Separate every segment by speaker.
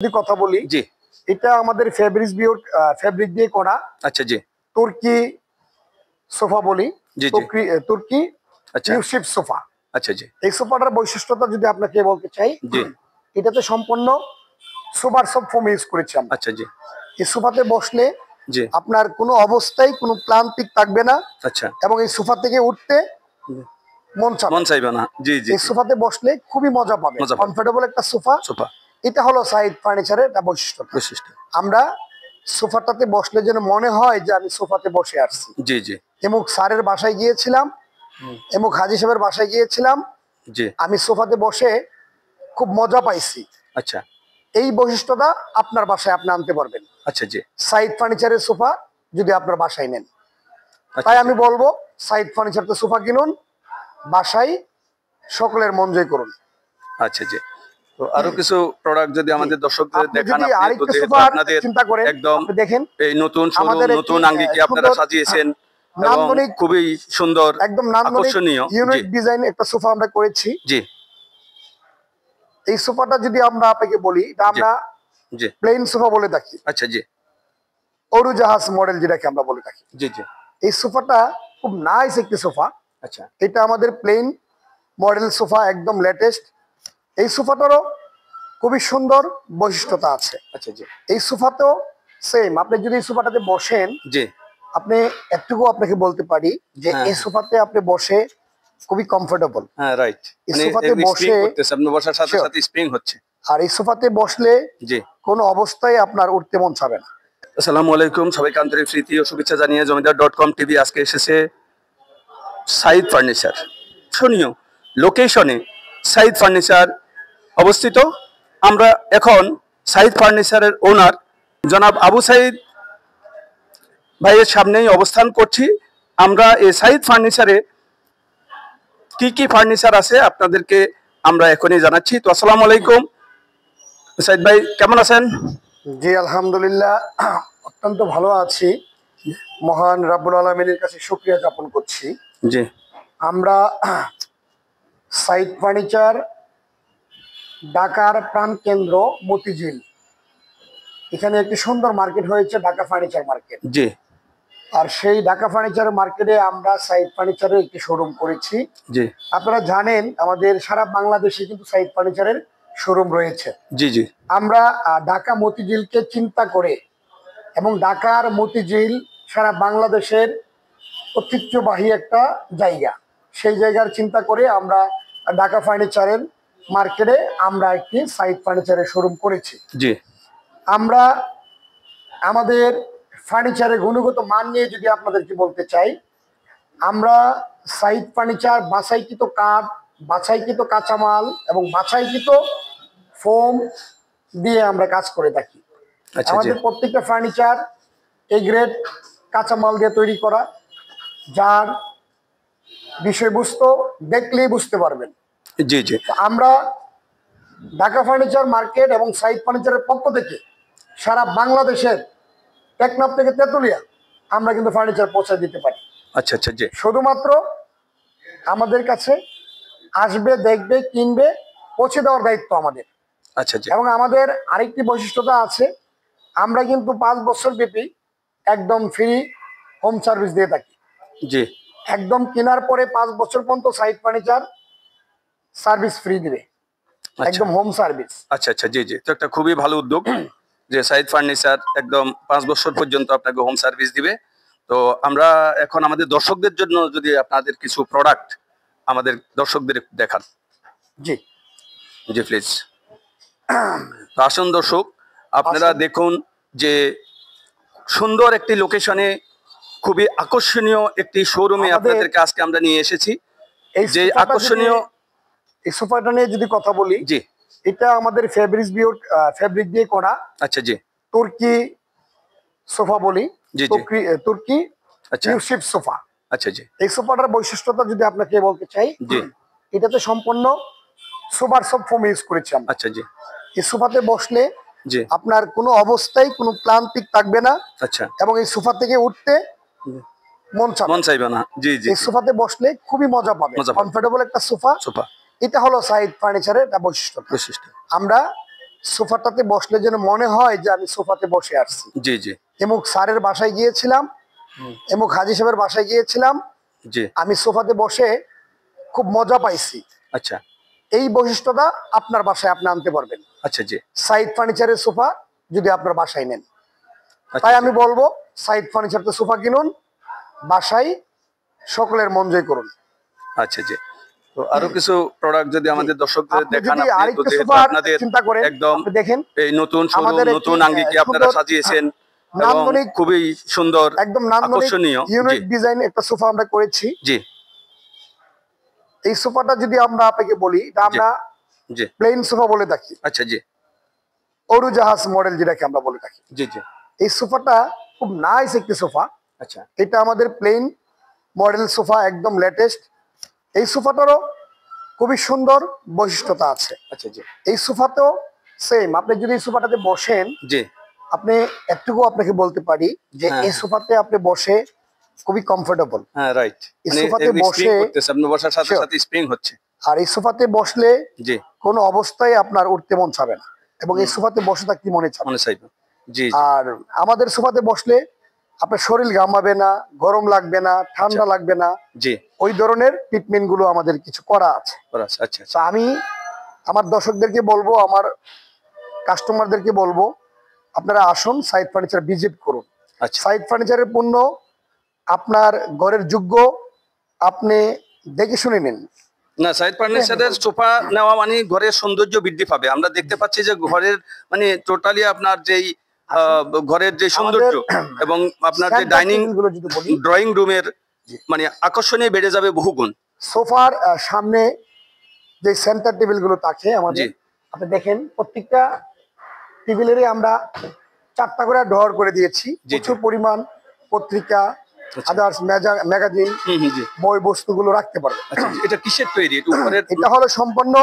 Speaker 1: যদি কথা বলি,
Speaker 2: জি
Speaker 1: এটা আমাদের ফেব্রিক দিয়ে করা।
Speaker 2: আচ্ছা জি
Speaker 1: তুর্কি সোফা বলি,
Speaker 2: জি জি
Speaker 1: তুর্কি
Speaker 2: আচ্ছা
Speaker 1: ইউসিফ সোফা।
Speaker 2: আচ্ছা জি
Speaker 1: এই সোফাটার বৈশিষ্ট্যটা যদি আপনাকে বলতে চাই,
Speaker 2: জি
Speaker 1: এটাতে সম্পূর্ণ সুপার সফট ফোম ইউজ করেছি আমরা।
Speaker 2: আচ্ছা জি
Speaker 1: এই সোফাতে বসলে
Speaker 2: জি
Speaker 1: আপনার কোনো অবস্থায় কোনো ক্লান্তি থাকবে না
Speaker 2: আচ্ছা
Speaker 1: এবং এই সোফা থেকে উঠতে মন
Speaker 2: মন
Speaker 1: চাবে।
Speaker 2: চাইবে না। জি জি
Speaker 1: এই
Speaker 2: জি
Speaker 1: সোফাতে বসলে খুবই মজা পাবে,
Speaker 2: মজা পাবে।
Speaker 1: কমফোর্টেবল একটা সোফা।
Speaker 2: সোফা
Speaker 1: এটা হলো সাইদ ফার্নিচারের একটা বৈশিষ্ট্য।
Speaker 2: বৈশিষ্ট্য।
Speaker 1: আমরা সোফাটাতে বসলে যেন মনে হয় যে আমি সোফাতে বসে আসছি।
Speaker 2: জি জি
Speaker 1: এমুক স্যারের বাসায় গিয়েছিলাম, এমুক হাজি সাহেবের বাসায় গিয়েছিলাম,
Speaker 2: জি
Speaker 1: আমি সোফাতে বসে খুব মজা পাইছি।
Speaker 2: আচ্ছা
Speaker 1: এই বৈশিষ্ট্যটা আপনার বাসায় আপনি আনতে পারবেন
Speaker 2: আচ্ছা জি
Speaker 1: সাইদ ফার্নিচারের সোফা যদি আপনার বাসায় নেন।
Speaker 2: আচ্ছা
Speaker 1: তাই আমি বলবো সাইদ ফার্নিচারতে সোফা কিনুন, বাসায় সকলের মন জয় করুন।
Speaker 2: আচ্ছা জি। তো আরো কিছু প্রোডাক্ট যদি আমাদের দর্শকদের
Speaker 1: আপনি
Speaker 2: দেখান,
Speaker 1: যদি
Speaker 2: আপনি তো
Speaker 1: আরেকটা
Speaker 2: যেহেতু
Speaker 1: সোফা
Speaker 2: আপনাদের
Speaker 1: চিন্তা করেন,
Speaker 2: একদম
Speaker 1: আপনি দেখেন
Speaker 2: এই নতুন শোরুম,
Speaker 1: আমাদের
Speaker 2: নতুন
Speaker 1: একটি
Speaker 2: আঙ্গিকে আপনারা
Speaker 1: সুন্দর
Speaker 2: সাজিয়েছেন এবং
Speaker 1: নান্দনিক,
Speaker 2: খুবই সুন্দর
Speaker 1: একদম নান্দনিক
Speaker 2: আকর্ষণীয়। জি
Speaker 1: ইউনিক ডিজাইন একটা সোফা আমরা করেছি।
Speaker 2: জি
Speaker 1: এই সোফাটা যদি আমরা আপনাকে বলি, এটা
Speaker 2: জি
Speaker 1: আমরা
Speaker 2: জি
Speaker 1: প্লেন সোফা বলে থাকি,
Speaker 2: আচ্ছা জি
Speaker 1: উড়োজাহাজ মডেল যেটাকে আমরা বলে থাকি।
Speaker 2: জি জি
Speaker 1: এই সোফাটা খুব নাইস একটি সোফা।
Speaker 2: আচ্ছা
Speaker 1: এটা আমাদের প্লেন মডেল সোফা, একদম লেটেস্ট। এই সোফাটারও খুবই সুন্দর বৈশিষ্ট্যতা আছে।
Speaker 2: আচ্ছা জি
Speaker 1: এই সোফাতেও সেম, আপনি যদি এই সোফাটাতে বসেন,
Speaker 2: জি
Speaker 1: আপনি একটুকু আপনাকে বলতে পারি যে
Speaker 2: হ্যাঁ
Speaker 1: এই সোফাতে আপনি বসে খুবই কমফোর্টেবল।
Speaker 2: হ্যাঁ রাইট।
Speaker 1: এই
Speaker 2: মানে
Speaker 1: সোফাতে
Speaker 2: স্প্রিং
Speaker 1: বসে,
Speaker 2: করতেছে, আপনি বসার সাথে
Speaker 1: Sure.
Speaker 2: সাথে স্প্রিং হচ্ছে।
Speaker 1: আর এই সোফাতে বসলে
Speaker 2: জি
Speaker 1: কোনো অবস্থায় আপনার উঠতে মন চাবে না।
Speaker 2: আসসালামু আলাইকুম, সবাইকে আন্তরিক প্রীতি ও শুভেচ্ছা জানিয়ে জমিদার.com টিভি আজকে এসেছে সাইদ ফার্নিচার শনীয় লোকেশনে। সাইদ ফার্নিচার অবস্থিত। আমরা এখন সাইদ ফার্নিচারের ওনার জনাব আবু সাইদ ভাইয়ের সামনেই অবস্থান করছি। আমরা এই সাইদ ফার্নিচারে কি কি ফার্নিচার আছে আপনাদেরকে আমরা এখনই জানাচ্ছি। তো আসসালামু আলাইকুম সাইদ ভাই, কেমন আছেন?
Speaker 1: জি আলহামদুলিল্লাহ, অত্যন্ত ভালো আছি। মহান রাব্বুল আলামিনের কাছে শুকরিয়া জ্ঞাপন করছি।
Speaker 2: জি
Speaker 1: আমরা সাইদ ফার্নিচার ঢাকার প্রাণ কেন্দ্র মতিঝিল, এখানে একটি সুন্দর মার্কেট হয়েছে, ঢাকা ফার্নিচার মার্কেট।
Speaker 2: জি
Speaker 1: আর সেই ঢাকা ফার্নিচার মার্কেটে আমরা সাইদ ফার্নিচারের একটি শোরুম করেছি।
Speaker 2: জি
Speaker 1: আপনারা জানেন আমাদের সারা বাংলাদেশে কিন্তু সাইদ ফার্নিচারের শোরুম রয়েছে।
Speaker 2: জি জি
Speaker 1: আমরা ঢাকা মতিঝিলকে চিন্তা করে এবং ঢাকার মতিঝিল সারা বাংলাদেশের ঐতিহ্যবাহী একটা জায়গা, সেই জায়গার চিন্তা করে আমরা ঢাকা ফার্নিচারের মার্কেটে আমরা একটি সাইদ ফার্নিচারের শোরুম করেছি।
Speaker 2: জি
Speaker 1: আমরা আমাদের ফার্নিচারের গুণগত মান নিয়ে যদি আপনাদেরকে বলতে চাই, আমরা সাইদ ফার্নিচার বাছাইকৃত কাঠ, বাছাইকৃত কাঁচামাল এবং বাছাইকৃত ফোম দিয়ে আমরা কাজ করে থাকি।
Speaker 2: আচ্ছা জি
Speaker 1: আমাদের প্রত্যেকটা ফার্নিচার এ গ্রেড কাঁচামাল দিয়ে তৈরি করা, যার বিষয়বস্তু দেখলেই বুঝতে পারবেন।
Speaker 2: জি জি
Speaker 1: তো আমরা ঢাকা ফার্নিচার মার্কেট এবং সাইদ ফার্নিচারের পক্ষ থেকে সারা বাংলাদেশের টেকনাফ থেকে তেঁতুলিয়া আমরা কিন্তু ফার্নিচার পৌঁছে দিতে পারি।
Speaker 2: আচ্ছা আচ্ছা জি
Speaker 1: শুধুমাত্র আমাদের কাছে আসবে, দেখবে, কিনবে, পৌঁছে দেওয়ার দায়িত্ব আমাদের।
Speaker 2: আচ্ছা জি
Speaker 1: এবং আমাদের আরেকটি বৈশিষ্ট্যতা আছে, আমরা কিন্তু 5 বছর ব্যাপী একদম ফ্রি হোম সার্ভিস দিয়ে থাকি।
Speaker 2: জি
Speaker 1: একদম কেনার পরে 5 বছর পর্যন্ত সাইদ ফার্নিচার সার্ভিস ফ্রি দিবে,
Speaker 2: আচ্ছা
Speaker 1: একদম হোম সার্ভিস।
Speaker 2: আচ্ছা আচ্ছা জি জি। তো একটা খুবই ভালো উদ্যোগ যে সাইদ ফার্নিচার একদম 5 বছর পর্যন্ত আপনাকে হোম সার্ভিস দিবে। তো আমরা এখন আমাদের দর্শকদের জন্য যদি আপনাদের কিছু প্রোডাক্ট আমাদের দর্শকদের একটু দেখান।
Speaker 1: জি
Speaker 2: জি প্লিজ। তো আসুন দর্শক, আপনারা
Speaker 1: আসুন।
Speaker 2: দেখুন যে সুন্দর একটি লোকেশনে খুবই আকর্ষণীয় একটি শোরুমে
Speaker 1: আমাদের
Speaker 2: আপনাদেরকে আজকে আমরা নিয়ে এসেছি।
Speaker 1: এই
Speaker 2: যে
Speaker 1: সোফাটা
Speaker 2: আকর্ষণীয়,
Speaker 1: এই সোফাটা নিয়ে যদি কথা বলি,
Speaker 2: জি
Speaker 1: এটা আমাদের ফেব্রিক দিয়ে করা
Speaker 2: আচ্ছা জি
Speaker 1: তুর্কি সোফা বলি,
Speaker 2: জি জি
Speaker 1: তুর্কি
Speaker 2: আচ্ছা
Speaker 1: ইউসিফ সোফা।
Speaker 2: আচ্ছা জি
Speaker 1: এই সোফাটার বৈশিষ্ট্যটা যদি আপনাকে বলতে চাই,
Speaker 2: জি
Speaker 1: এটাতে সম্পূর্ণ সুপার সফট ফোম ইউজ করেছি আমরা।
Speaker 2: আচ্ছা জি
Speaker 1: এই সোফাতে বসলে
Speaker 2: জি
Speaker 1: আপনার কোনো অবস্থায় কোনো ক্লান্তি থাকবে না
Speaker 2: আচ্ছা
Speaker 1: এবং এই সোফা থেকে উঠতে মন চাবে।
Speaker 2: মন চাইবে না। জি জি
Speaker 1: এই সোফাতে বসলে খুবই মজা পাবে,
Speaker 2: মজা পাবে।
Speaker 1: কমফোর্টেবল একটা সোফা।
Speaker 2: সোফা
Speaker 1: এটা হলো সাইদ ফার্নিচারের একটা বৈশিষ্ট্য।
Speaker 2: বৈশিষ্ট্য।
Speaker 1: আমরা সোফাটাতে বসলে যেন মনে হয় যে আমি সোফাতে বসে আসছি।
Speaker 2: জি জি
Speaker 1: এমুক স্যারের বাসায় গিয়েছিলাম, এমুক হাজি সাহেবের বাসায় গিয়েছিলাম,
Speaker 2: জি।
Speaker 1: আমি সোফাতে বসে খুব মজা পাইছি।
Speaker 2: আচ্ছা
Speaker 1: এই বৈশিষ্ট্যটা আপনার বাসায় আপনি আনতে পারবেন
Speaker 2: আচ্ছা জি।
Speaker 1: সাইদ ফার্নিচারের সোফা যদি আপনার বাসায় নেন।
Speaker 2: আচ্ছা,
Speaker 1: তাই
Speaker 2: জি।
Speaker 1: আমি বলবো সাইদ ফার্নিচারতে সোফা কিনুন, বাসায় সকলের মন জয় করুন।
Speaker 2: আচ্ছা জি। তো আরো কিছু প্রোডাক্ট যদি আমাদের দর্শকদের
Speaker 1: আপনি
Speaker 2: দেখান,
Speaker 1: যদি
Speaker 2: আপনি তো
Speaker 1: আরেকটা
Speaker 2: যেহেতু
Speaker 1: সোফা
Speaker 2: আপনাদের
Speaker 1: চিন্তা করেন,
Speaker 2: একদম
Speaker 1: আপনি দেখেন
Speaker 2: এই নতুন শোরুম,
Speaker 1: আমাদের একটি,
Speaker 2: নতুন আঙ্গিকে আপনারা
Speaker 1: সুন্দর,
Speaker 2: সাজিয়েছেন এবং
Speaker 1: নান্দনিক,
Speaker 2: খুবই সুন্দর,
Speaker 1: একদম নান্দনিক
Speaker 2: আকর্ষণীয়।
Speaker 1: ইউনিক
Speaker 2: জি
Speaker 1: ডিজাইন একটা সোফা আমরা করেছি।
Speaker 2: জি
Speaker 1: এই সোফাটা যদি আমরা আপনাকে বলি, এটা আমরা
Speaker 2: জি।
Speaker 1: প্লেন সোফা বলে থাকি,
Speaker 2: আচ্ছা জি
Speaker 1: উড়োজাহাজ মডেল যেটাকে আমরা বলে থাকি।
Speaker 2: জি জি।
Speaker 1: এই সোফাটা খুব নাইস একটি সোফা।
Speaker 2: আচ্ছা
Speaker 1: এটা আমাদের প্লেন মডেল সোফা, একদম লেটেস্ট। এই সোফাটারও খুবই সুন্দর বৈশিষ্ট্যতা আছে।
Speaker 2: আচ্ছা জি
Speaker 1: এই সোফাতেও সেম, আপনি যদি এই সোফাটাতে বসেন,
Speaker 2: জি।
Speaker 1: আপনি একটুকু আপনাকে বলতে পারি যে
Speaker 2: হ্যাঁ,
Speaker 1: এই সোফাতে আপনি বসে খুবই কমফোর্টেবল।
Speaker 2: হ্যাঁ রাইট।
Speaker 1: এই
Speaker 2: মানে
Speaker 1: সোফাতে
Speaker 2: স্প্রিং
Speaker 1: বসে,
Speaker 2: করতেছে, আপনি বসার সাথে
Speaker 1: Sure.
Speaker 2: সাথে স্প্রিং হচ্ছে।
Speaker 1: আর এই সোফাতে বসলে
Speaker 2: জি
Speaker 1: কোনো অবস্থায় আপনার উঠতে মন চাবে না, এবং এই সোফাতে বসে থাকতে মনে চাবে।
Speaker 2: মনে চাইবে। জি জি
Speaker 1: আর আমাদের সোফাতে বসলে আপনার শরীর ঘামাবে না, গরম লাগবে না, ঠান্ডা লাগবে না।
Speaker 2: জি।
Speaker 1: ওই ধরনের ট্রিটমেন্ট গুলো আমাদের কিছু করা আছে।
Speaker 2: আচ্ছা আচ্ছা
Speaker 1: তো আমি আমার দর্শকদেরকে বলবো, আমার কাস্টমারদেরকে বলবো, আপনারা আসুন সাইদ ফার্নিচার ভিজিট করুন।
Speaker 2: আচ্ছা।
Speaker 1: সাইদ ফার্নিচারের পণ্য আপনার ঘরের যোগ্য, আপনি দেখে শুনে নিন।
Speaker 2: না, সাইদ ফার্নিচারের সোফা নেওয়া মানে ঘরের সৌন্দর্য বৃদ্ধি পাবে। আমরা দেখতে পাচ্ছি যে ঘরের মানে টোটালি আপনার যেই ঘরের যে সৌন্দর্য এবং আপনার যে ডাইনিং
Speaker 1: গুলো যদি বলি,
Speaker 2: ড্রয়িং রুমের মানে আকর্ষণীয় বেড়ে যাবে বহুগুণ।
Speaker 1: সোফার সামনে যে সেন্টার টেবিল গুলো থাকে আমাদের,
Speaker 2: জি।
Speaker 1: আপনি দেখেন প্রত্যেকটা টেবিলেরই আমরা 4টা করে ড্রয়ার করে দিয়েছি।
Speaker 2: জি।
Speaker 1: প্রচুর পরিমাণ পত্রিকা, আদার্স ম্যাগাজিন,
Speaker 2: জি।
Speaker 1: বই বস্তুগুলো রাখতে পারবে।
Speaker 2: আচ্ছা, এটা কিসের তৈরি? এটা উপরের
Speaker 1: এটা হলো সম্পূর্ণ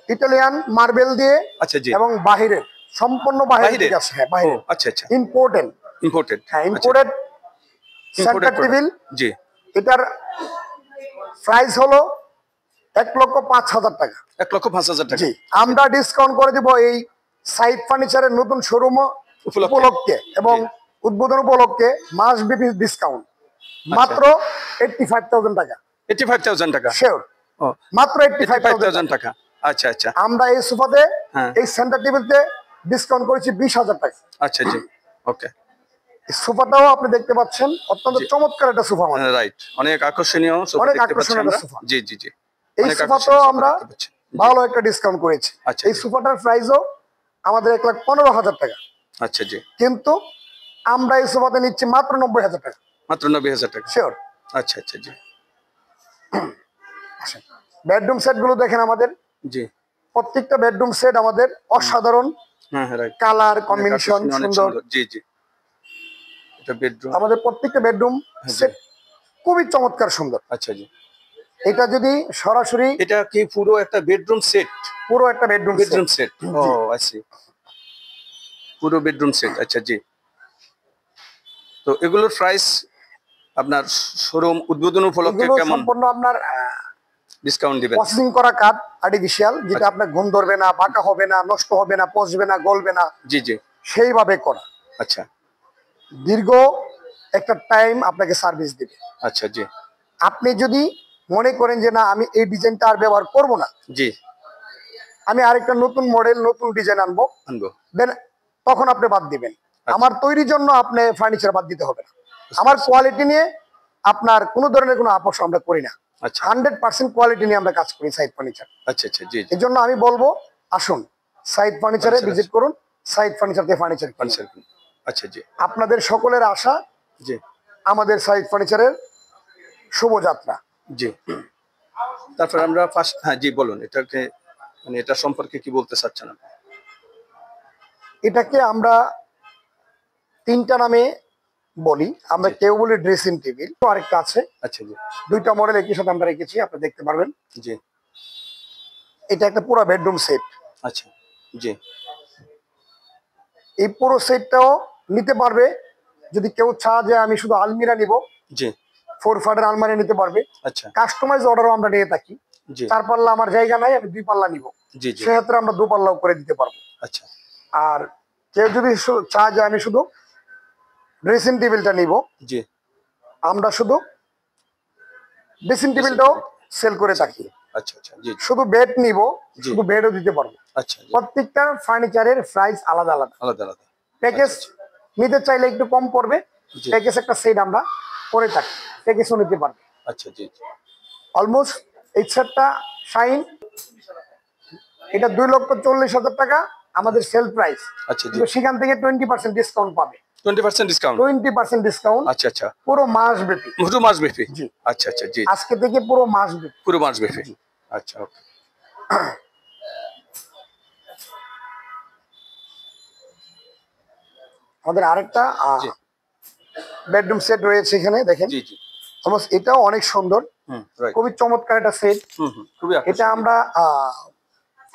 Speaker 1: ইটালিয়ান মার্বেল দিয়ে,
Speaker 2: আচ্ছা জি।
Speaker 1: এবং বাহিরের সম্পূর্ণ বাহিরের
Speaker 2: বাহিরের?
Speaker 1: থেকে আসে। হ্যাঁ, বাহিরের,
Speaker 2: আচ্ছা আচ্ছা।
Speaker 1: ইম্পোর্টেড।
Speaker 2: ইম্পোর্টেড।
Speaker 1: হ্যাঁ, ইম্পোর্টেড সেন্টার টেবিল।
Speaker 2: জি।
Speaker 1: এটার প্রাইস হলো 1,05,000 টাকা।
Speaker 2: 1,05,000 টাকা।
Speaker 1: জি, আমরা ডিসকাউন্ট করে দিব এই সাইদ ফার্নিচারের নতুন শোরুম
Speaker 2: উপলক্ষে।
Speaker 1: উপলক্ষে এবং
Speaker 2: জি।
Speaker 1: উদ্বোধন উপলক্ষে মাসব্যাপী ডিসকাউন্ট মাত্র 85,000 টাকা।
Speaker 2: 85,000 টাকা।
Speaker 1: শিওর,
Speaker 2: ও,
Speaker 1: মাত্র 85,000
Speaker 2: 85,000 টাকা। আচ্ছা আচ্ছা
Speaker 1: আমরা এই সোফাতে,
Speaker 2: হ্যাঁ।
Speaker 1: এই সেন্টার টেবিলতে ডিসকাউন্ট করেছি 20,000 টাকা।
Speaker 2: আচ্ছা জি। ওকে
Speaker 1: এই সোফাটাও আপনি দেখতে পাচ্ছেন, অত্যন্ত
Speaker 2: জি।
Speaker 1: চমৎকার একটা সোফা আমাদের।
Speaker 2: রাইট, অনেক আকর্ষণীয় সোফা
Speaker 1: অনেক
Speaker 2: দেখতে পাচ্ছি
Speaker 1: আকর্ষণীয়
Speaker 2: আমরা।
Speaker 1: সোফা।
Speaker 2: জি জি জি।
Speaker 1: এই
Speaker 2: অনেক
Speaker 1: সোফাটাও
Speaker 2: আকর্ষণীয় সোফা
Speaker 1: আমরা
Speaker 2: দেখতে পাচ্ছি।
Speaker 1: ভালো একটা ডিসকাউন্ট করেছি।
Speaker 2: আচ্ছা,
Speaker 1: এই
Speaker 2: জি।
Speaker 1: সোফাটার প্রাইসও আমাদের 1,15,000 টাকা,
Speaker 2: আচ্ছা জি।
Speaker 1: কিন্তু আমরা এই সোফাতে নিচ্ছি মাত্র 90,000 টাকা।
Speaker 2: মাত্র 90,000 টাকা।
Speaker 1: শিওর।
Speaker 2: আচ্ছা আচ্ছা জি
Speaker 1: বেডরুম সেট গুলো দেখেন আমাদের,
Speaker 2: জি।
Speaker 1: প্রত্যেকটা বেডরুম সেট আমাদের অসাধারণ
Speaker 2: হ্যাঁ হ্যাঁ রাইট।
Speaker 1: কালার কম্বিনেশন,
Speaker 2: অনেক
Speaker 1: সুন্দর।
Speaker 2: জি জি। এটা বেডরুম।
Speaker 1: আমাদের প্রত্যেকটা বেডরুম
Speaker 2: জি।
Speaker 1: সেট খুবই চমৎকার সুন্দর।
Speaker 2: আচ্ছা জি।
Speaker 1: এটা যদি সরাসরি
Speaker 2: এটা কি পুরো একটা বেডরুম সেট?
Speaker 1: পুরো একটা বেডরুম
Speaker 2: বেডরুম
Speaker 1: সেট।
Speaker 2: সেট। ও আচ্ছা, পুরো বেডরুম সেট। আচ্ছা জি। তো এগুলোর প্রাইস আপনার শোরুম উদ্বোধন উপলক্ষে
Speaker 1: এগুলো
Speaker 2: কেমন
Speaker 1: সম্পূর্ণ আপনার
Speaker 2: ডিসকাউন্ট দিবেন?
Speaker 1: প্রসেসিং করা কাঠ, আর্টিফিশিয়াল, যেটা আপনার ঘুম ধরবে না, বাঁকা হবে না, নষ্ট হবে না, পচবে না, গলবে না,
Speaker 2: জি জি।
Speaker 1: সেইভাবে করা।
Speaker 2: আচ্ছা
Speaker 1: দীর্ঘ একটা টাইম আপনাকে সার্ভিস দিবে।
Speaker 2: আচ্ছা জি
Speaker 1: আপনি যদি মনে করেন যে না, আমি এই ডিজাইনটা আর ব্যবহার করব না,
Speaker 2: জি।
Speaker 1: আমি আরেকটা নতুন মডেল, নতুন ডিজাইন আনবো,
Speaker 2: আনবো।
Speaker 1: দেন তখন আপনি বাদ দিবেন। আমার তৈরির জন্য আপনি ফার্নিচার বাদ দিতে হবে না। আমার কোয়ালিটি নিয়ে আপনার কোনো ধরনের কোনো আপোষ আমরা করি না।
Speaker 2: আচ্ছা
Speaker 1: 100% কোয়ালিটি নিয়ে আমরা কাজ করি সাইদ ফার্নিচার।
Speaker 2: আচ্ছা আচ্ছা জি জি।
Speaker 1: এই জন্য আমি বলবো, আসুন সাইদ ফার্নিচারে
Speaker 2: Furniture
Speaker 1: ভিজিট করুন, সাইদ ফার্নিচার থেকে ফার্নিচার কিনুন।
Speaker 2: ফার্নিচার। আচ্ছা জি
Speaker 1: আপনাদের সকলের আশা
Speaker 2: জি
Speaker 1: আমাদের সাইদ ফার্নিচারের শুভযাত্রা।
Speaker 2: জি। তারপর আমরা ফার্স্ট, হ্যাঁ জি বলুন, এটাকে মানে এটা সম্পর্কে কি বলতে চাচ্ছেন আপনি?
Speaker 1: এটাকে আমরা 3টা নামে বলি। আমরা
Speaker 2: জি।
Speaker 1: কেউ বলি ড্রেসিং টেবিল, আরেকটা আছে।
Speaker 2: আচ্ছা জি
Speaker 1: 2টা মডেল একই সাথে আমরা রেখেছি, আপনি দেখতে পারবেন।
Speaker 2: জি।
Speaker 1: এটা একটা পুরো বেডরুম সেট।
Speaker 2: আচ্ছা জি
Speaker 1: এই পুরো সেটটাও নিতে পারবে যদি কেউ চায় যে আমি শুধু আলমিরা নিব,
Speaker 2: জি।
Speaker 1: 4 ফাটের আলমারি নিতে পারবে।
Speaker 2: আচ্ছা
Speaker 1: কাস্টমাইজ অর্ডারও আমরা নিয়ে থাকি।
Speaker 2: জি
Speaker 1: 4 পাল্লা আমার জায়গা নাই, আমি 2 পাল্লা নিব,
Speaker 2: জি জি
Speaker 1: সেক্ষেত্রে আমরা 2 পাল্লাও করে দিতে পারবো।
Speaker 2: আচ্ছা
Speaker 1: আর কেউ যদি চায় যে আমি শুধু ড্রেসিং টেবিলটা নিব,
Speaker 2: জি
Speaker 1: আমরা শুধু ড্রেসিং টেবিলটাও সেল করে থাকি।
Speaker 2: আচ্ছা আচ্ছা জি
Speaker 1: শুধু বেড নিব,
Speaker 2: জি।
Speaker 1: শুধু বেডও দিতে পারবো।
Speaker 2: আচ্ছা জি,
Speaker 1: প্রত্যেকটা ফার্নিচারের প্রাইস আলাদা আলাদা।
Speaker 2: আলাদা আলাদা
Speaker 1: প্যাকেজ নিতে চাইলে একটু কম পড়বে,
Speaker 2: জি।
Speaker 1: প্যাকেজ একটা সেট আমরা করে থাকি, প্যাকেজও নিতে পারবে।
Speaker 2: আচ্ছা জি জি
Speaker 1: অলমোস্ট এই সেটটা শাইন, এটা 2,40,000 টাকা আমাদের সেল প্রাইস।
Speaker 2: আচ্ছা জি
Speaker 1: কিন্তু সেখান থেকে 20% ডিসকাউন্ট পাবে।
Speaker 2: 20% ডিসকাউন্ট
Speaker 1: 20% ডিসকাউন্ট
Speaker 2: আচ্ছা আচ্ছা
Speaker 1: পুরো মাস ব্যাপী।
Speaker 2: পুরো মাস ব্যাপী
Speaker 1: জি,
Speaker 2: আচ্ছা আচ্ছা জি
Speaker 1: আজকে থেকে পুরো মাস ব্যাপী।
Speaker 2: পুরো মাস ব্যাপী আচ্ছা ওকে
Speaker 1: আমাদের আরেকটা
Speaker 2: জি
Speaker 1: বেডরুম সেট রয়েছে এখানে, দেখেন
Speaker 2: জি জি
Speaker 1: অলমোস্ট এটাও অনেক সুন্দর,
Speaker 2: রাইট
Speaker 1: খুবই চমৎকার একটা সেট।
Speaker 2: খুবই
Speaker 1: এটা আমরা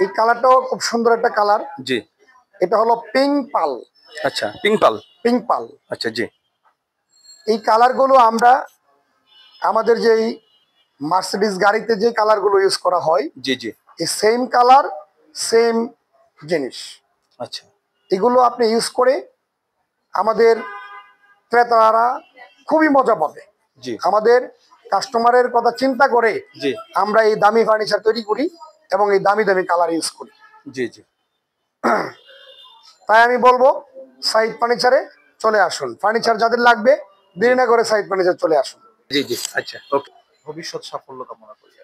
Speaker 1: এই কালারটাও খুব সুন্দর একটা কালার।
Speaker 2: জি
Speaker 1: এটা হলো পিঙ্ক পাল,
Speaker 2: আচ্ছা পিঙ্ক
Speaker 1: পিঙ্ক পাল।
Speaker 2: আচ্ছা জি
Speaker 1: এই কালারগুলো আমরা আমাদের যেই মার্সিডিজ গাড়িতে যে কালারগুলো ইউজ করা হয়,
Speaker 2: জি জি
Speaker 1: এই সেম কালার, সেম জিনিস,
Speaker 2: আচ্ছা
Speaker 1: এগুলো আপনি ইউজ করে আমাদের ক্রেতারা খুবই মজা পাবে।
Speaker 2: জি
Speaker 1: আমাদের কাস্টমারের কথা চিন্তা করে
Speaker 2: জি
Speaker 1: আমরা এই দামি ফার্নিচার তৈরি করি এবং এই দামি দামি কালার ইউজ করি।
Speaker 2: জি জি
Speaker 1: তাই আমি বলবো সাইদ ফার্নিচারে চলে আসুন। ফার্নিচার যাদের লাগবে দেরি না করে সাইদ ফার্নিচার চলে আসুন।
Speaker 2: জি জি আচ্ছা ওকে
Speaker 3: ভবিষ্যৎ সাফল্য কামনা করি।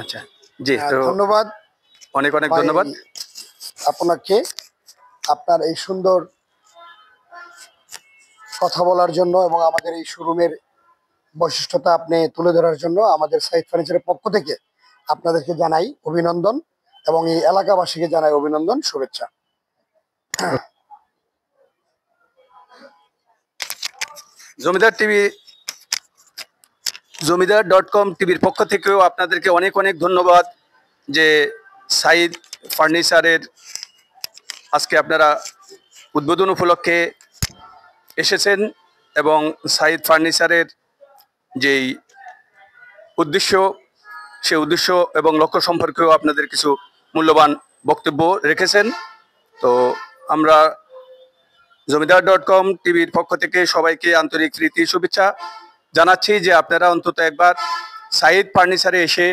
Speaker 2: আচ্ছা জি তো
Speaker 1: ধন্যবাদ
Speaker 2: অনেক অনেক
Speaker 1: ভাই
Speaker 2: ধন্যবাদ
Speaker 1: আপনাকে, আপনার এই সুন্দর কথা বলার জন্য এবং আমাদের এই শোরুমের বৈশিষ্ট্যতা আপনি তুলে ধরার জন্য আমাদের সাইদ ফার্নিচারের পক্ষ থেকে আপনাদেরকে জানাই অভিনন্দন এবং এই এলাকাবাসীকে জানাই অভিনন্দন, শুভেচ্ছা।
Speaker 2: জমিদার.com টিভির পক্ষ থেকেও আপনাদেরকে অনেক অনেক ধন্যবাদ যে সাইদ ফার্নিচারের আজকে আপনারা উদ্বোধন উপলক্ষে এসেছেন এবং সাইদ ফার্নিচারের যেই উদ্দেশ্য সেই উদ্দেশ্য এবং লক্ষ্য সম্পর্কেও আপনাদের কিছু মূল্যবান বক্তব্য রেখেছেন। তো আমরা জমিদার.com টিভির পক্ষ থেকে সবাইকে আন্তরিক প্রীতি শুভেচ্ছা জানাচ্ছি যে আপনারা অন্তত একবার সাইদ ফার্নিচারে এসে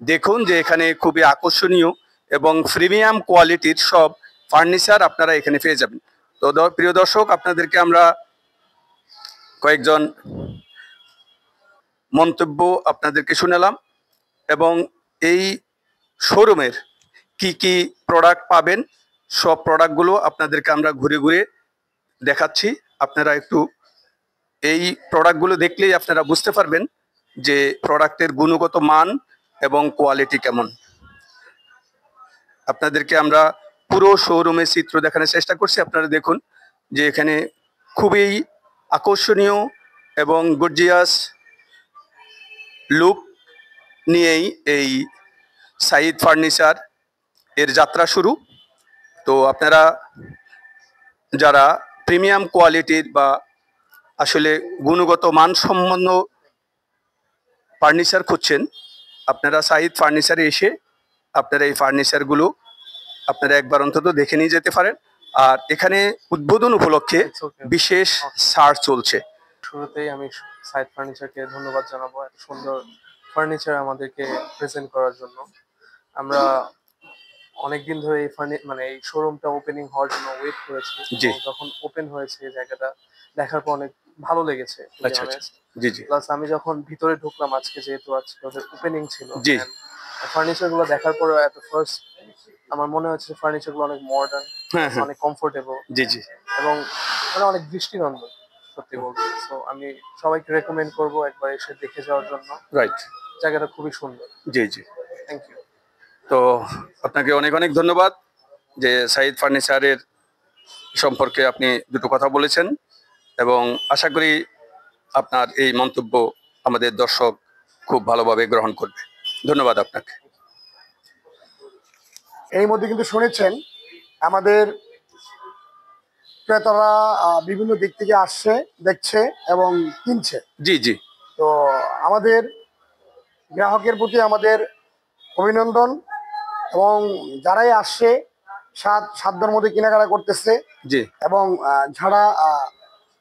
Speaker 2: দেখুন যে এখানে খুবই আকর্ষণীয় এবং প্রিমিয়াম কোয়ালিটির সব ফার্নিচার আপনারা এখানে পেয়ে যাবেন। তো প্রিয় দর্শক, আপনাদেরকে আমরা কয়েকজন মন্তব্য আপনাদেরকে শুনালাম এবং এই শোরুমের কি কি প্রোডাক্ট পাবেন সব প্রোডাক্টগুলো আপনাদেরকে আমরা ঘুরে ঘুরে দেখাচ্ছি। আপনারা একটু এই প্রোডাক্টগুলো দেখলেই আপনারা বুঝতে পারবেন যে প্রোডাক্টের গুণগত মান এবং কোয়ালিটি কেমন। আপনাদেরকে আমরা পুরো শোরুমের চিত্র দেখানোর চেষ্টা করছি। আপনারা দেখুন যে এখানে খুবই আকর্ষণীয় এবং গর্জিয়াস লুক নিয়েই এই সাইদ ফার্নিচার এর যাত্রা শুরু। তো আপনারা যারা প্রিমিয়াম কোয়ালিটির বা আসলে গুণগত মানসম্পন্ন ফার্নিচার খুঁজছেন, আপনারা সাইদ ফার্নিচারে এসে আপনারা এই ফার্নিচারগুলো আপনারা একবার অন্তত দেখে নিয়ে যেতে পারেন। আর এখানে উদ্বোধন উপলক্ষে বিশেষ ছাড় চলছে।
Speaker 3: শুরুতেই আমি সাইদ ফার্নিচারকে ধন্যবাদ জানাবো এত সুন্দর ফার্নিচার আমাদেরকে প্রেজেন্ট করার জন্য। আমরা অনেকদিন ধরে এই এই শোরুমটা ওপেনিং হওয়ার জন্য ওয়েট করেছি।
Speaker 2: জি।
Speaker 3: এবং যখন ওপেন হয়েছে এই জায়গাটা দেখার পর অনেক ভালো লেগেছে।
Speaker 2: আচ্ছা আচ্ছা জি জি
Speaker 3: প্লাস আমি যখন ভিতরে ঢুকলাম আজকে, যেহেতু আজকে ওদের ওপেনিং ছিল,
Speaker 2: জি।
Speaker 3: ফার্নিচার গুলো দেখার পরে এত ফার্স্ট আমার মনে হচ্ছে ফার্নিচার গুলো অনেক মডার্ন,
Speaker 2: হ্যাঁ, হ্যাঁ।
Speaker 3: অনেক কমফোর্টেবল
Speaker 2: জি জি
Speaker 3: এবং অনেক দৃষ্টিনন্দন সত্যি বলতে। সো আমি সবাইকে রেকমেন্ড করব একবার এসে দেখে যাওয়ার জন্য।
Speaker 2: রাইট
Speaker 3: জায়গাটা খুবই সুন্দর।
Speaker 2: জি জি
Speaker 3: থ্যাংক ইউ।
Speaker 2: তো আপনাকে অনেক অনেক ধন্যবাদ যে সাইদ ফার্নিচারের সম্পর্কে আপনি দুটো কথা বলেছেন এবং আশা করি আপনার এই মন্তব্য আমাদের দর্শক খুব ভালোভাবে গ্রহণ করবে। ধন্যবাদ আপনাকে।
Speaker 1: এর মধ্যে কিন্তু শুনেছেন আমাদের ক্রেতারা বিভিন্ন দিক থেকে আসছে, দেখছে এবং কিনছে।
Speaker 2: জি জি
Speaker 1: তো আমাদের গ্রাহকের প্রতি আমাদের অভিনন্দন, এবং যারাই আসছে সাধ্যের মধ্যে কেনাকাটা করতেছে,
Speaker 2: জি
Speaker 1: এবং যারা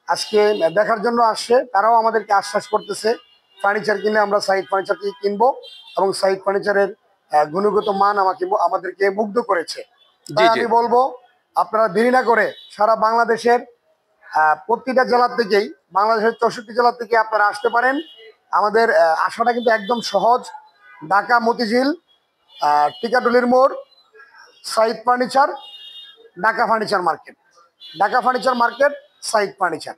Speaker 1: আজকে দেখার জন্য আসছে তারাও আমাদেরকে আশ্বাস করতেছে ফার্নিচার কিনে আমরা সাইদ ফার্নিচার থেকে কিনবো, এবং সাইদ ফার্নিচারের গুণগত মান আমাদেরকে মুগ্ধ করেছে। তাই
Speaker 2: জি।
Speaker 1: আমি বলবো আপনারা দেরি না করে সারা বাংলাদেশের প্রতিটা জেলার থেকেই, বাংলাদেশের 64 জেলা থেকে আপনারা আসতে পারেন। আমাদের আসাটা কিন্তু একদম সহজ। ঢাকা মতিঝিল, টিকাটুলির মোড়, Saeed furniture, Dhaka furniture market, Dhaka furniture market, Saeed furniture.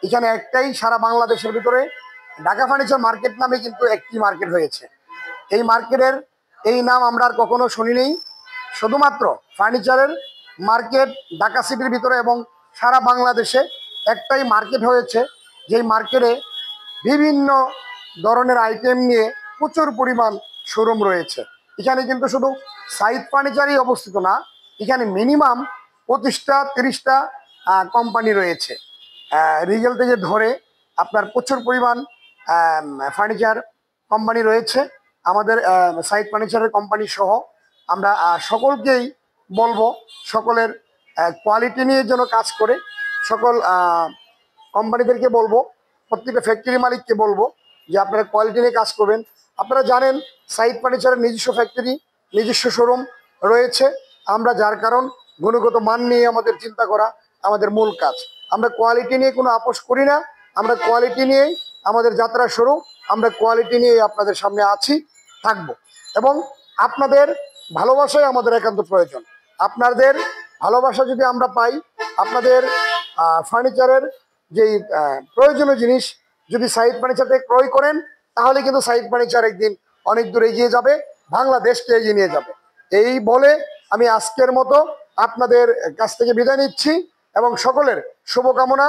Speaker 1: এখানে একটাই সারা বাংলাদেশের ভিতরে ঢাকা ফার্নিচার মার্কেট নামে কিন্তু একটি মার্কেট হয়েছে। এই মার্কেটের এই নাম আমরা আর কখনো শুনিনি। শুধুমাত্র ফার্নিচারের মার্কেট ঢাকা সিটির ভিতরে এবং সারা বাংলাদেশে একটাই মার্কেট হয়েছে, যেই মার্কেটে বিভিন্ন ধরনের আইটেম নিয়ে প্রচুর পরিমাণ শোরুম রয়েছে। এখানে কিন্তু শুধু সাইদ ফার্নিচারই অবস্থিত না, এখানে মিনিমাম 25টা 30টা কোম্পানি রয়েছে। রিগেল থেকে ধরে আপনার প্রচুর পরিমাণ ফার্নিচার কোম্পানি রয়েছে। আমাদের সাইদ ফার্নিচারের কোম্পানি সহ আমরা সকলকেই বলবো সকলের কোয়ালিটি নিয়ে যেন কাজ করে। সকল কোম্পানিদেরকে বলবো, প্রত্যেকটা ফ্যাক্টরি মালিককে বলবো যে আপনারা কোয়ালিটি নিয়ে কাজ করবেন। আপনারা জানেন সাইদ ফার্নিচারের নিজস্ব ফ্যাক্টরি, নিজস্ব শোরুম রয়েছে। আমরা যার কারণ গুণগত মান নিয়ে আমাদের চিন্তা করা আমাদের মূল কাজ। আমরা কোয়ালিটি নিয়ে কোনো আপোষ করি না, আমরা কোয়ালিটি নিয়েই আমাদের যাত্রা শুরু। আমরা কোয়ালিটি নিয়ে আপনাদের সামনে আছি, থাকবো, এবং আপনাদের ভালোবাসাই আমাদের একান্ত প্রয়োজন। আপনাদের ভালোবাসা যদি আমরা পাই, আপনাদের ফার্নিচারের যেই প্রয়োজনীয় জিনিস যদি সাইদ ফার্নিচার থেকে ক্রয় করেন, তাহলে কিন্তু সাইদ ফার্নিচার একদিন অনেক দূর এগিয়ে যাবে, বাংলাদেশকে এগিয়ে নিয়ে যাবে। এই বলে আমি আজকের মতো আপনাদের কাছ থেকে বিদায় নিচ্ছি এবং সকলের শুভকামনা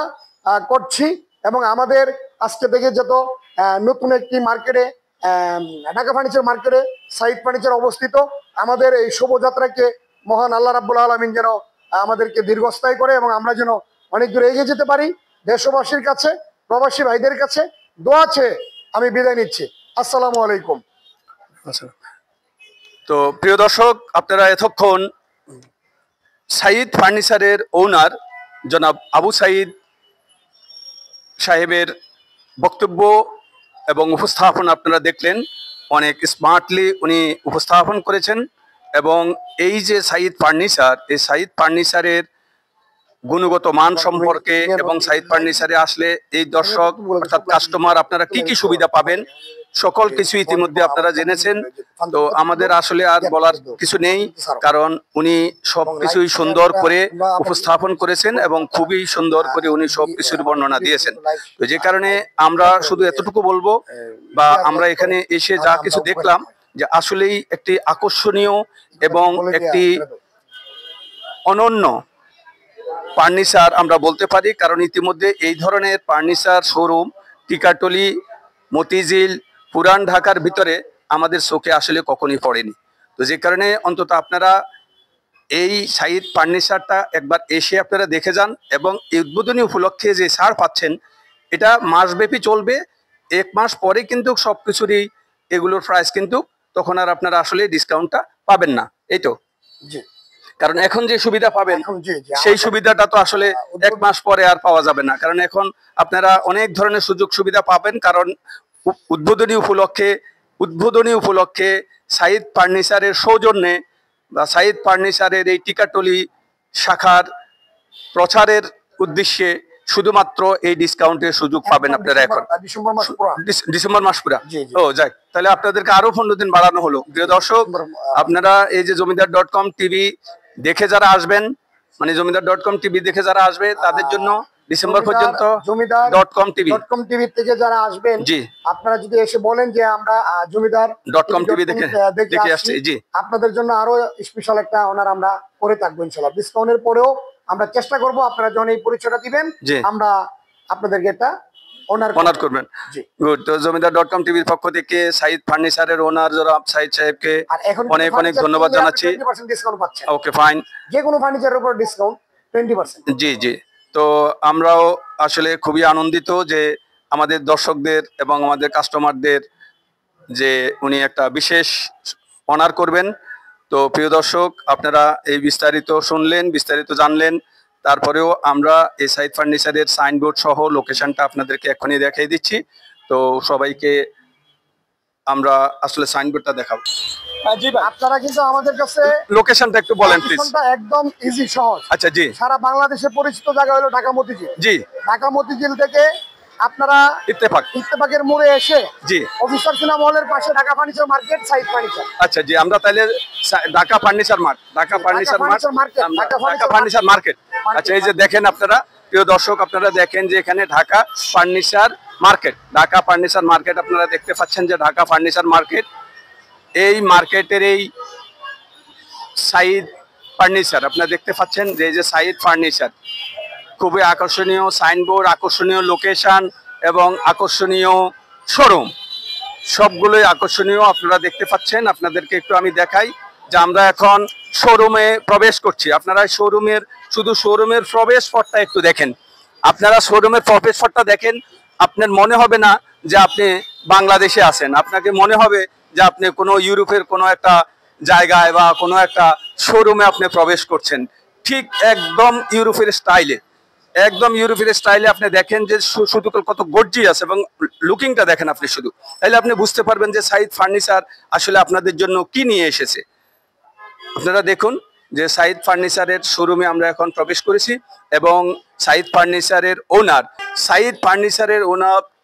Speaker 1: করছি। এবং আমাদের আজকে থেকে যত নতুন একটি মার্কেটে, ঢাকা ফার্নিচার মার্কেটে সাইদ ফার্নিচার অবস্থিত, আমাদের এই শুভযাত্রাকে মহান আল্লাহ রাব্বুল আলামিন যেন আমাদেরকে দীর্ঘস্থায়ী করে এবং আমরা যেন অনেক দূর এগিয়ে যেতে পারি। দেশবাসীর কাছে, প্রবাসী ভাইদের কাছে দোয়া চেয়ে আমি বিদায় নিচ্ছি। আসসালামু আলাইকুম।
Speaker 2: তো প্রিয় দর্শক, আপনারা এতক্ষণ সাইদ ফার্নিচারের ওনার জনাব আবু সাইদ সাহেবের বক্তব্য এবং উপস্থাপন আপনারা দেখলেন। অনেক স্মার্টলি উনি উপস্থাপন করেছেন, এবং এই যে সাইদ ফার্নিচার, এই সাইদ ফার্নিচারের গুণগত মান সম্পর্কে এবং সাইদ ফার্নিচারে আসলে এই দর্শক অর্থাৎ কাস্টমার আপনারা কি কি সুবিধা পাবেন সকল কিছু ইতিমধ্যে আপনারা জেনেছেন। তো আমাদের আসলে আর বলার কিছু নেই, কারণ উনি সবকিছুই সুন্দর করে উপস্থাপন করেছেন এবং খুবই সুন্দর করে উনি সবকিছুর বর্ণনা দিয়েছেন। তো যে কারণে আমরা শুধু এতটুকু বলবো, বা আমরা এখানে এসে যা কিছু দেখলাম, যে আসলেই একটি আকর্ষণীয় এবং একটি অনন্য ফার্নিচার আমরা বলতে পারি। কারণ ইতিমধ্যে এই ধরনের ফার্নিচার শোরুম টিকাটলি, মতিঝিল, পুরান ঢাকার ভিতরে আমাদের চোখে আসলে কখনই পড়েনি। তো যে কারণে অন্তত আপনারা এই সাইদ ফার্নিচারটা একবার এসে আপনারা দেখে যান, এবং এই উদ্বোধনী উপলক্ষে যে ছাড় পাচ্ছেন এটা মাসব্যাপী চলবে। 1 মাস পরে কিন্তু সব কিছুরই এগুলোর প্রাইস কিন্তু তখন আর আপনারা আসলে ডিসকাউন্টটা পাবেন না, এই তো।
Speaker 1: জি,
Speaker 2: কারণ এখন যে সুবিধা পাবেন
Speaker 1: জি,
Speaker 2: সেই সুবিধাটা তো আসলে 1 মাস পরে আর পাওয়া যাবে না। কারণ এখন আপনারা অনেক ধরনের সুযোগ সুবিধা পাবেন, কারণ উদ্বোধনী উপলক্ষে সাইদ ফার্নিচারের সৌজন্যে বা সাইদ ফার্নিচারের এই টিকাটলি শাখার প্রচারের উদ্দেশ্যে শুধুমাত্র এই ডিসকাউন্টের সুযোগ পাবেন আপনারা এখন
Speaker 1: ডিসেম্বর মাস পুরো।
Speaker 2: ডিসেম্বর মাস পুরা।
Speaker 1: জি, জি।
Speaker 2: ও যাক, তাহলে আপনাদেরকে আরো 15 দিন বাড়ানো হলো। প্রিয় দর্শক, আপনারা এই যে জমিদার.com টিভি দেখে যারা আসবেন, মানে জমিদার.com টিভি দেখে যারা আসবে তাদের জন্য ডিসেম্বর পর্যন্ত
Speaker 1: জমিদার.com
Speaker 2: টিভি
Speaker 1: থেকে যারা আসবেন,
Speaker 2: জি,
Speaker 1: আপনারা যদি এসে বলেন যে আমরা
Speaker 2: জমিদার.com টিভি দেখে আসছি, জি,
Speaker 1: আপনাদের জন্য আরো স্পেশাল একটা অনার আমরা করে থাকবো ইনশাআল্লাহ। ডিসকাউন্টের পরেও আমরা চেষ্টা করব আপনারা যখন এই পরিচয়টা দিবেন আমরা আপনাদেরকে এটা অনার
Speaker 2: করবেন। গুড। তো জমিদার.com টিভির পক্ষ থেকে সাইদ ফার্নিচারের ওনার জনাব সাইদ সাহেবকে অনেক অনেক ধন্যবাদ জানাচ্ছি।
Speaker 1: 20% ডিসকাউন্ট পাচ্ছেন।
Speaker 2: ওকে, ফাইন।
Speaker 1: যে কোনো ফার্নিচারের উপর ডিসকাউন্ট 20%।
Speaker 2: জি জি। তো আমরাও আসলে খুবই আনন্দিত যে আমাদের দর্শকদের এবং আমাদের কাস্টমারদের যে উনি একটা বিশেষ অনার করবেন। তো প্রিয় দর্শক, আপনারা এই বিস্তারিত শুনলেন, বিস্তারিত জানলেন। তারপরেও আমরা এই সাইদ ফার্নিচারের সাইনবোর্ড সহ লোকেশনটা আপনাদেরকে এখনই দেখিয়ে দিচ্ছি। তো সবাইকে আমরা আসলে সাইনবোর্ডটা দেখাবো। জি ভাই,
Speaker 1: আপনারা কিন্তু আমাদের কাছে
Speaker 2: লোকেশনটা একটু বলেন প্লিজ।
Speaker 1: লোকেশনটা একদম ইজি, সহজ।
Speaker 2: আচ্ছা, জি
Speaker 1: সারা বাংলাদেশে পরিচিত জায়গা হলো ঢাকা মতিঝিল।
Speaker 2: জি,
Speaker 1: ঢাকা মতিঝিল থেকে আপনারা ইত্তেফাকের মোড়ে এসে
Speaker 2: জি
Speaker 1: অফিসার সিনেমা হলের পাশে Dhaka furniture market, Saeed furniture.
Speaker 2: আচ্ছা জি, আমরা তাহলে ঢাকা ফার্নিচার মার্কেট। আচ্ছা, এই যে দেখেন আপনারা, প্রিয় দর্শক, আপনারা দেখেন যে এখানে ঢাকা ফার্নিচার মার্কেট আপনারা দেখতে পাচ্ছেন যে ঢাকা ফার্নিচার মার্কেট। এই মার্কেটের এই সাইদ ফার্নিচার আপনারা দেখতে পাচ্ছেন যে এই যে সাইদ ফার্নিচার, খুবই আকর্ষণীয় সাইনবোর্ড, আকর্ষণীয় লোকেশন এবং আকর্ষণীয় শোরুম, সবগুলোই আকর্ষণীয় আপনারা দেখতে পাচ্ছেন। আপনাদেরকে একটু আমি দেখাই যে আমরা এখন শোরুমে প্রবেশ করছি। আপনারা শুধু শোরুমের প্রবেশ পথটা একটু দেখেন। আপনারা শোরুমের প্রবেশ পথটা দেখেন, আপনার মনে হবে না যে আপনি বাংলাদেশে আছেন, আপনাকে মনে হবে যে আপনি কোনো ইউরোপের কোনো একটা জায়গায় বা কোনো একটা শোরুমে আপনি প্রবেশ করছেন। ঠিক একদম ইউরোপের স্টাইলে আপনি দেখেন যে শুধু কত গর্জিয়াস এবং লুকিংটা দেখেন আপনি শুধু, তাহলে আপনি বুঝতে পারবেন যে সাইদ ফার্নিচার আসলে আপনাদের জন্য কি নিয়ে এসেছে। আপনারা দেখুন যে সাইদ ফার্নিচারের শোরুমে আমরা এখন প্রবেশ করেছি এবং সাইদ ফার্নিচারের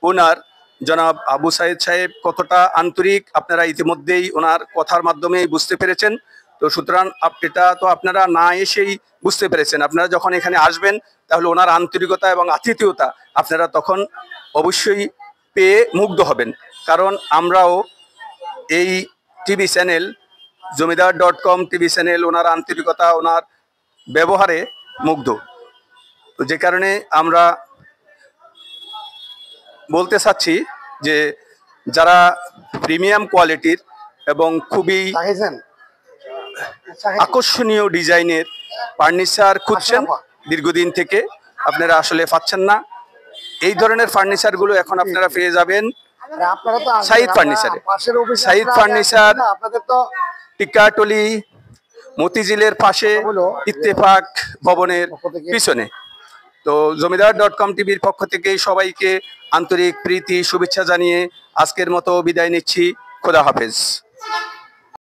Speaker 2: ওনার জনাব আবু সাইদ সাহেব কতটা আন্তরিক আপনারা ইতিমধ্যেই ওনার কথার মাধ্যমেই বুঝতে পেরেছেন। তো সুতরাং এটা তো আপনারা না এসেই বুঝতে পেরেছেন। আপনারা যখন এখানে আসবেন তাহলে ওনার আন্তরিকতা এবং আতিথেয়তা আপনারা তখন অবশ্যই পেয়ে মুগ্ধ হবেন। কারণ আমরাও এই টিভি চ্যানেল জমিদার.com টিভি চ্যানেল ওনার আন্তরিকতা, ওনার ব্যবহারে মুগ্ধ। তো যে কারণে আমরা বলতে চাচ্ছি যে যারা প্রিমিয়াম কোয়ালিটির এবং খুবই আকর্ষণীয় ডিজাইনের ফার্নিচার খুঁজছেন দীর্ঘদিন থেকে, আপনারা আসলে পাচ্ছেন না, এই ধরনের ফার্নিচারগুলো এখন আপনারা পেয়ে যাবেন সাইদ ফার্নিচারে। সাইদ ফার্নিচার টিকাটলি মতিঝিলের পাশে ইত্তেফাক ভবনের পিছনে। তো জমিদার.com টিভির পক্ষ থেকে সবাইকে আন্তরিক প্রীতি শুভেচ্ছা জানিয়ে আজকের মতো বিদায় নিচ্ছি। খোদা হাফেজ।